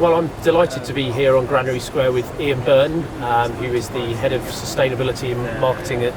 Well, I'm delighted to be here on Granary Square with Ian Burton, who is the Head of Sustainability and Marketing at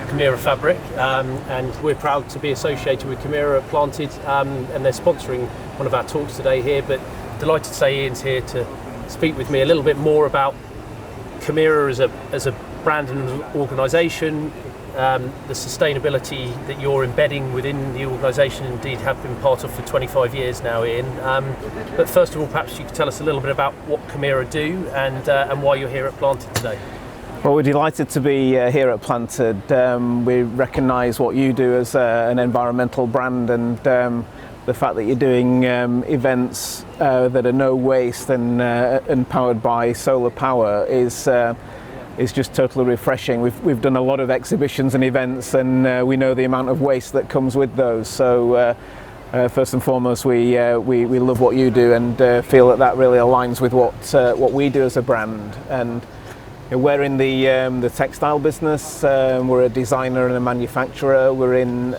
Camira Fabric, and we're proud to be associated with Camira Planted, and they're sponsoring one of our talks today here, but delighted to say Ian's here to speak with me a little bit more about Camira as a brand and organisation, the sustainability that you're embedding within the organisation, indeed have been part of for 25 years now, Ian. But first of all, perhaps you could tell us a little bit about what Camira do and why you're here at Planted today. Well, we're delighted to be here at Planted. We recognise what you do as an environmental brand, and the fact that you're doing events that are no waste and powered by solar power is just totally refreshing. We've done a lot of exhibitions and events, and we know the amount of waste that comes with those. So first and foremost, we love what you do and feel that really aligns with what we do as a brand. And we're in the textile business. We're a designer and a manufacturer. We're in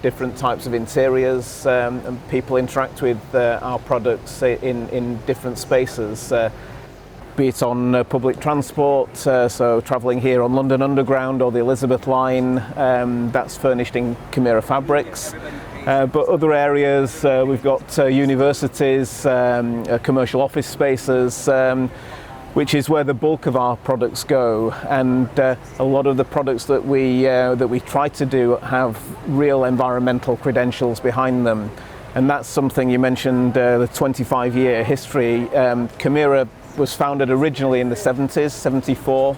different types of interiors, and people interact with our products in different spaces. Be it on public transport, so travelling here on London Underground or the Elizabeth line, that's furnished in Camira fabrics. But other areas, we've got universities, commercial office spaces, which is where the bulk of our products go. And a lot of the products that we try to do have real environmental credentials behind them. And that's something you mentioned, the 25-year history. Camira was founded originally in the 70s, 74,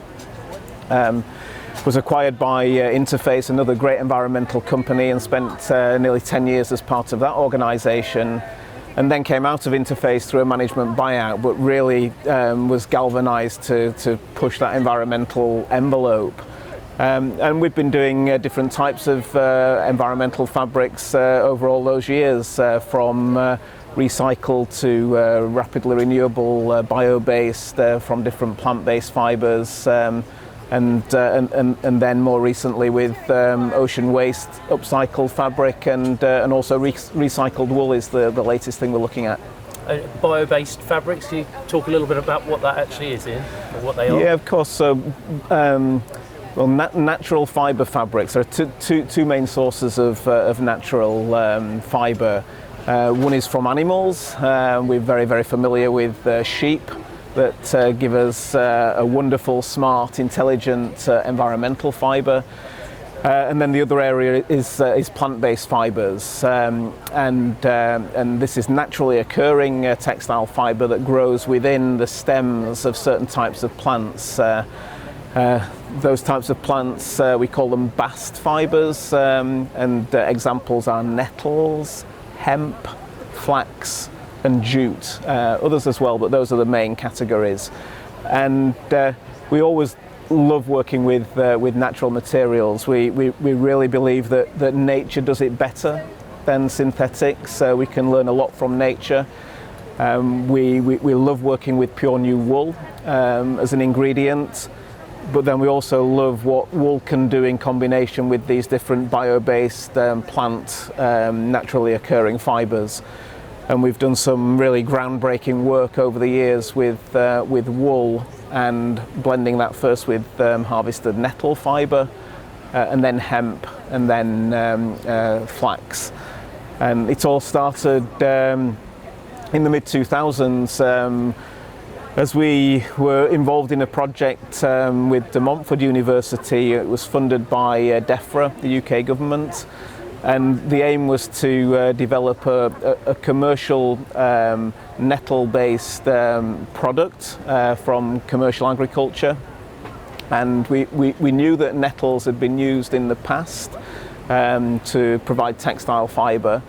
was acquired by Interface, another great environmental company, and spent nearly 10 years as part of that organisation, and then came out of Interface through a management buyout, but really was galvanised to push that environmental envelope. And we've been doing different types of environmental fabrics over all those years, from recycled to rapidly renewable, bio-based, from different plant-based fibres, and then more recently with ocean waste upcycled fabric, and also recycled wool is the latest thing we're looking at. Bio-based fabrics, can you talk a little bit about what that actually is, Ian, or what they are? Yeah, of course. So, well, natural fibre fabrics are two main sources of natural fibre. One is from animals. We're very, very familiar with sheep that give us a wonderful, smart, intelligent environmental fibre. And then the other area is plant-based fibres, and this is naturally occurring textile fibre that grows within the stems of certain types of plants. Those types of plants, we call them bast fibres, and examples are nettles, hemp, flax and jute, others as well, but those are the main categories. And we always love working with natural materials. We really believe that nature does it better than synthetics, so we can learn a lot from nature. We love working with pure new wool as an ingredient, but then we also love what wool can do in combination with these different bio-based plant naturally occurring fibres. And we've done some really groundbreaking work over the years with wool, and blending that first with harvested nettle fibre, and then hemp, and then flax. And it all started in the mid-2000s as we were involved in a project with De Montfort University. It was funded by DEFRA, the UK government, and the aim was to develop a commercial nettle-based product from commercial agriculture. And we knew that nettles had been used in the past to provide textile fibre,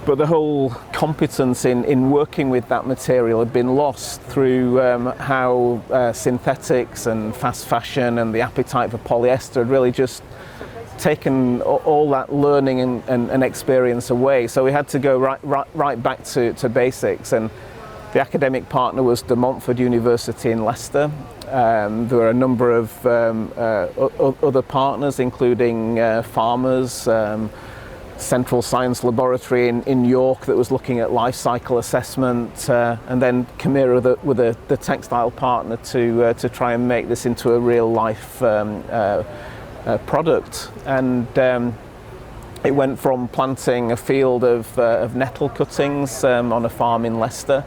but the whole competence in working with that material had been lost through how synthetics and fast fashion and the appetite for polyester had really just taken all that learning and experience away. So we had to go right back to basics, and the academic partner was De Montfort University in Leicester. There were a number of other partners, including farmers, Central Science Laboratory in York that was looking at life cycle assessment, and then Camira with the textile partner to try and make this into a real life product. And it went from planting a field of nettle cuttings on a farm in Leicester,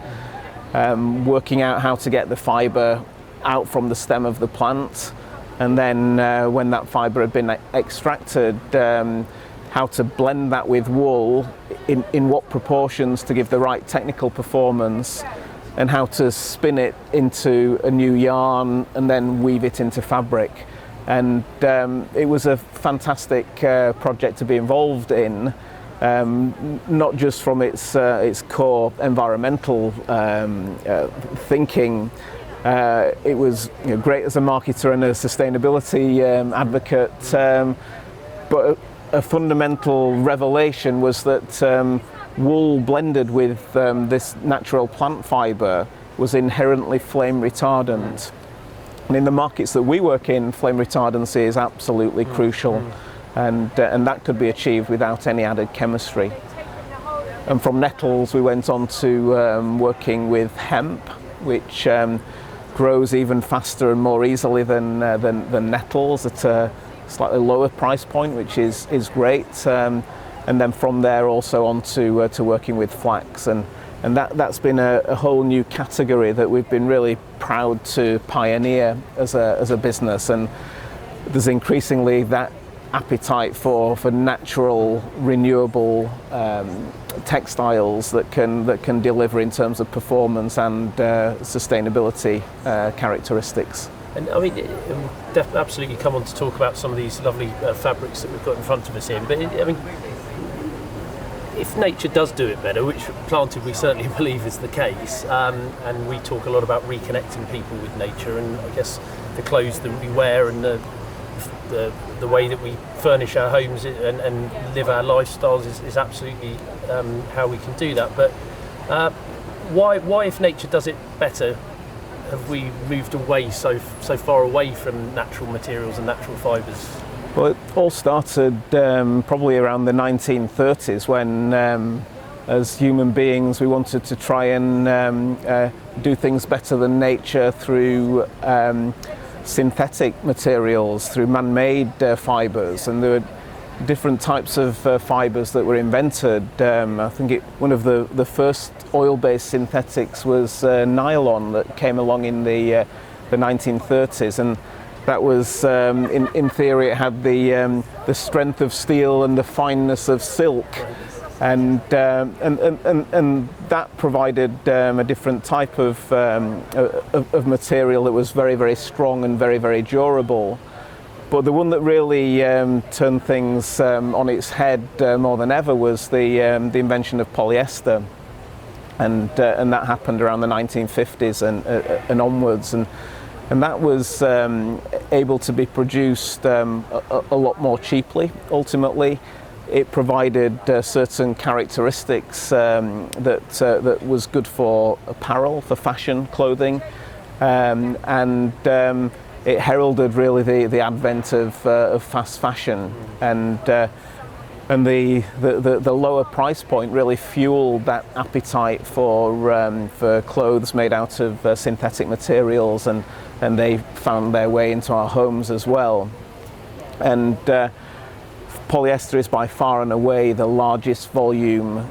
working out how to get the fibre out from the stem of the plant, and then when that fibre had been extracted, how to blend that with wool, in what proportions to give the right technical performance, and how to spin it into a new yarn and then weave it into fabric. And it was a fantastic project to be involved in, not just from its core environmental thinking. It was great as a marketer and a sustainability advocate, but a fundamental revelation was that wool blended with this natural plant fibre was inherently flame retardant. And in the markets that we work in, flame retardancy is absolutely crucial, and that could be achieved without any added chemistry. And from nettles we went on to working with hemp, which grows even faster and more easily than nettles at a slightly lower price point, which is great. And then from there also on to working with flax, and that's been a whole new category that we've been really proud to pioneer as a business. And there's increasingly that appetite for natural, renewable textiles that can deliver in terms of performance and sustainability characteristics. And I mean, absolutely come on to talk about some of these lovely fabrics that we've got in front of us here. But I mean, if nature does do it better, which planted we certainly believe is the case, and we talk a lot about reconnecting people with nature, and I guess the clothes that we wear and the way that we furnish our homes and live our lifestyles is absolutely how we can do that. But why, if nature does it better, have we moved away so far away from natural materials and natural fibres? Well, it all started probably around the 1930s when, as human beings, we wanted to try and do things better than nature through synthetic materials, through man-made fibres, and there were different types of fibres that were invented. I think one of the first oil-based synthetics was nylon that came along in the 1930s, and that was, in theory, it had the strength of steel and the fineness of silk, and that provided a different type of material that was very, very strong and very, very durable. But the one that really turned things on its head more than ever was the invention of polyester, and that happened around the 1950s and onwards, and that was able to be produced a lot more cheaply. Ultimately, it provided certain characteristics that was good for apparel, for fashion, clothing, and it heralded really the advent of fast fashion, and the lower price point really fueled that appetite for clothes made out of synthetic materials, and they found their way into our homes as well. And polyester is by far and away the largest volume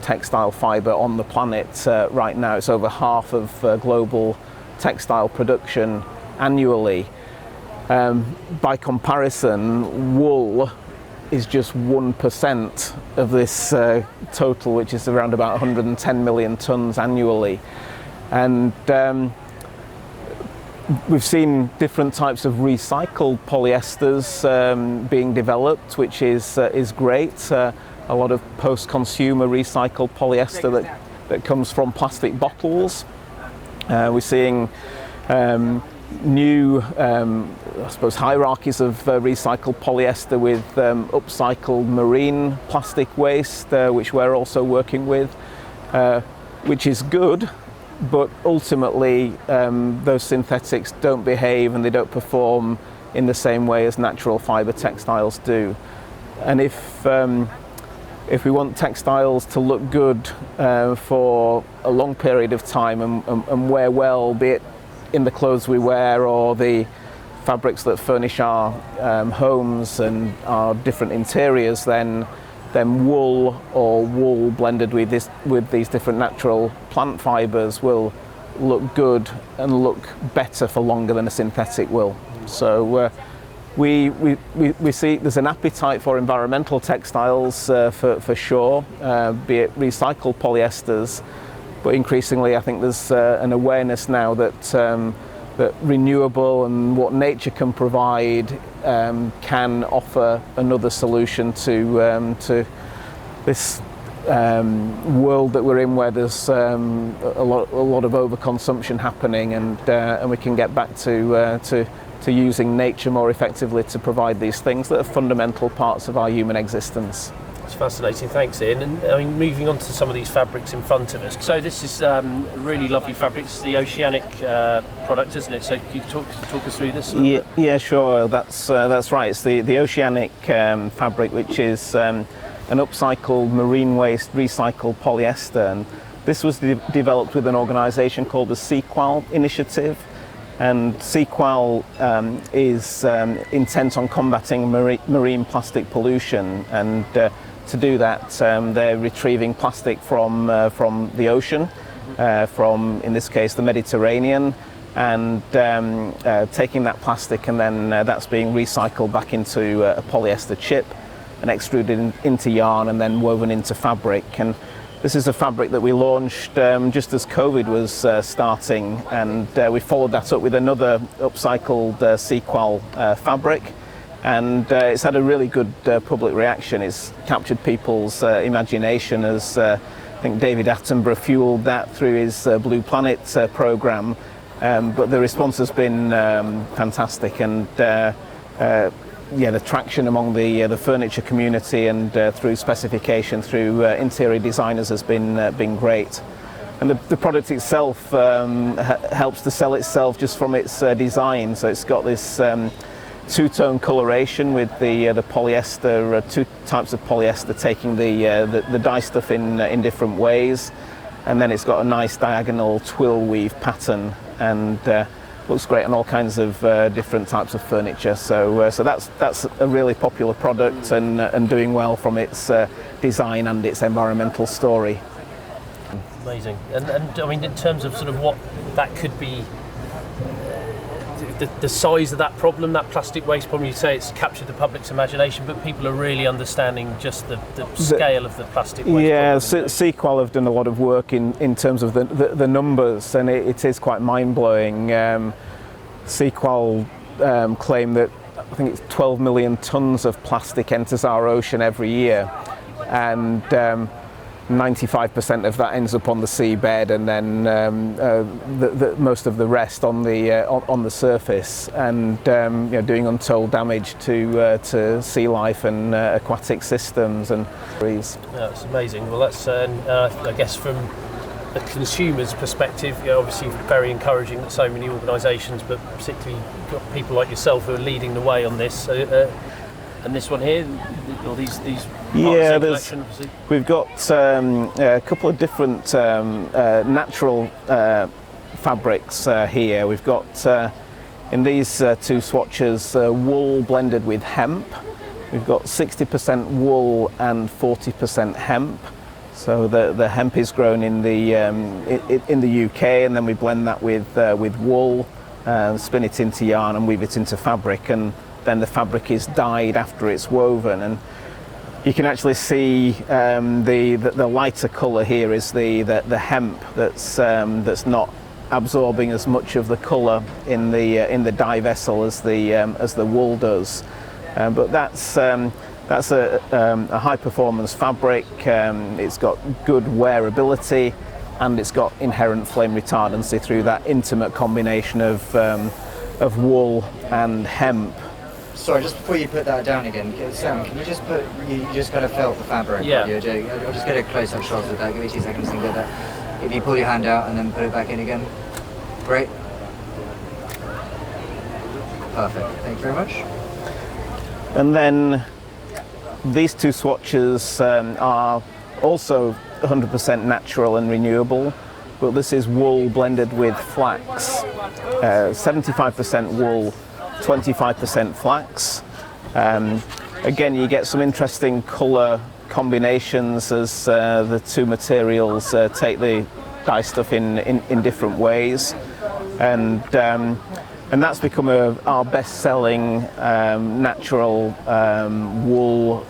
textile fibre on the planet right now. It's over half of global textile production annually. By comparison, wool is just 1% of this total, which is around about 110 million tonnes annually. And we've seen different types of recycled polyesters being developed, which is great. A lot of post-consumer recycled polyester that comes from plastic bottles. We're seeing new, I suppose, hierarchies of recycled polyester with upcycled marine plastic waste, which we're also working with, which is good. But ultimately, those synthetics don't behave and they don't perform in the same way as natural fibre textiles do. And if we want textiles to look good for a long period of time and wear well, be it in the clothes we wear or the fabrics that furnish our homes and our different interiors, then wool or wool blended with these different natural plant fibres will look good and look better for longer than a synthetic will. So we see there's an appetite for environmental textiles for sure, be it recycled polyesters, but increasingly I think there's an awareness now that renewable and what nature can provide can offer another solution to this world that we're in, where there's a lot of overconsumption happening, and we can get back to using nature more effectively to provide these things that are fundamental parts of our human existence. It's fascinating, thanks Ian. And I mean, moving on to some of these fabrics in front of us. So this is really lovely fabric. It's the oceanic product, isn't it? So can you talk us through this? Yeah, sure. That's right. It's the oceanic fabric, which is an upcycled marine waste recycled polyester. And this was developed with an organisation called the SEAQUAL initiative. And SEAQUAL is intent on combating marine plastic pollution, and to do that they're retrieving plastic from the ocean, from, in this case, the Mediterranean, and taking that plastic, and then that's being recycled back into a polyester chip and extruded into yarn and then woven into fabric. And this is a fabric that we launched just as COVID was starting, and we followed that up with another upcycled SEAQUAL fabric, and it's had a really good public reaction. It's captured people's imagination, as I think David Attenborough fueled that through his Blue Planet programme, but the response has been fantastic, and the traction among the furniture community and through specification, through interior designers, has been great. And the product itself helps to sell itself just from its design. So it's got this two-tone coloration with the polyester, two types of polyester taking the dye stuff in different ways, and then it's got a nice diagonal twill weave pattern, and looks great on all kinds of different types of furniture. So that's a really popular product, and doing well from its design and its environmental story. Amazing. And I mean, in terms of sort of what that could be, the size of that problem, that plastic waste problem, you say it's captured the public's imagination, but people are really understanding just the scale of the plastic waste. Yeah, SEAQUAL have done a lot of work in terms of the numbers, and it is quite mind-blowing. SEAQUAL claim that I think it's 12 million tonnes of plastic enters our ocean every year, and 95% of that ends up on the seabed, and then most of the rest on the surface, and doing untold damage to sea life and aquatic systems and trees. Yeah, it's amazing. Well, that's I guess from a consumer's perspective, obviously very encouraging that so many organisations, but particularly people like yourself, who are leading the way on this. And this one here, or these yeah, we've got a couple of different natural fabrics here. We've got in these two swatches wool blended with hemp. We've got 60% wool and 40% hemp. So the hemp is grown in the UK, and then we blend that with wool, spin it into yarn and weave it into fabric, and then the fabric is dyed after it's woven. And you can actually see the lighter colour here is the hemp that's not absorbing as much of the colour in the dye vessel as the wool does. But that's a high performance fabric. It's got good wearability, and it's got inherent flame retardancy through that intimate combination of wool and hemp. Sorry, just before you put that down again, Sam, can you just you just kind of felt the fabric? Yeah. You're doing. I'll just get a close-up shot of that. Give me 2 seconds to get that. If you pull your hand out and then put it back in again. Great. Perfect. Thank you very much. And then these two swatches are also 100% natural and renewable, but this is wool blended with flax, 75% wool, 25% flax. Again, you get some interesting colour combinations as the two materials take the dye stuff in different ways, and that's become our best-selling natural wool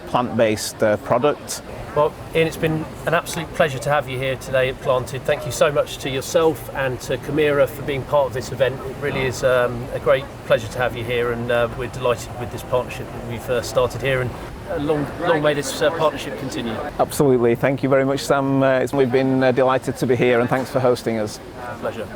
plant-based product. Well, Ian, it's been an absolute pleasure to have you here today at Planted. Thank you so much to yourself and to Camira for being part of this event. It really is a great pleasure to have you here, and we're delighted with this partnership that we've started here, and long may this partnership continue. Absolutely. Thank you very much, Sam. We've been delighted to be here, and thanks for hosting us. Pleasure.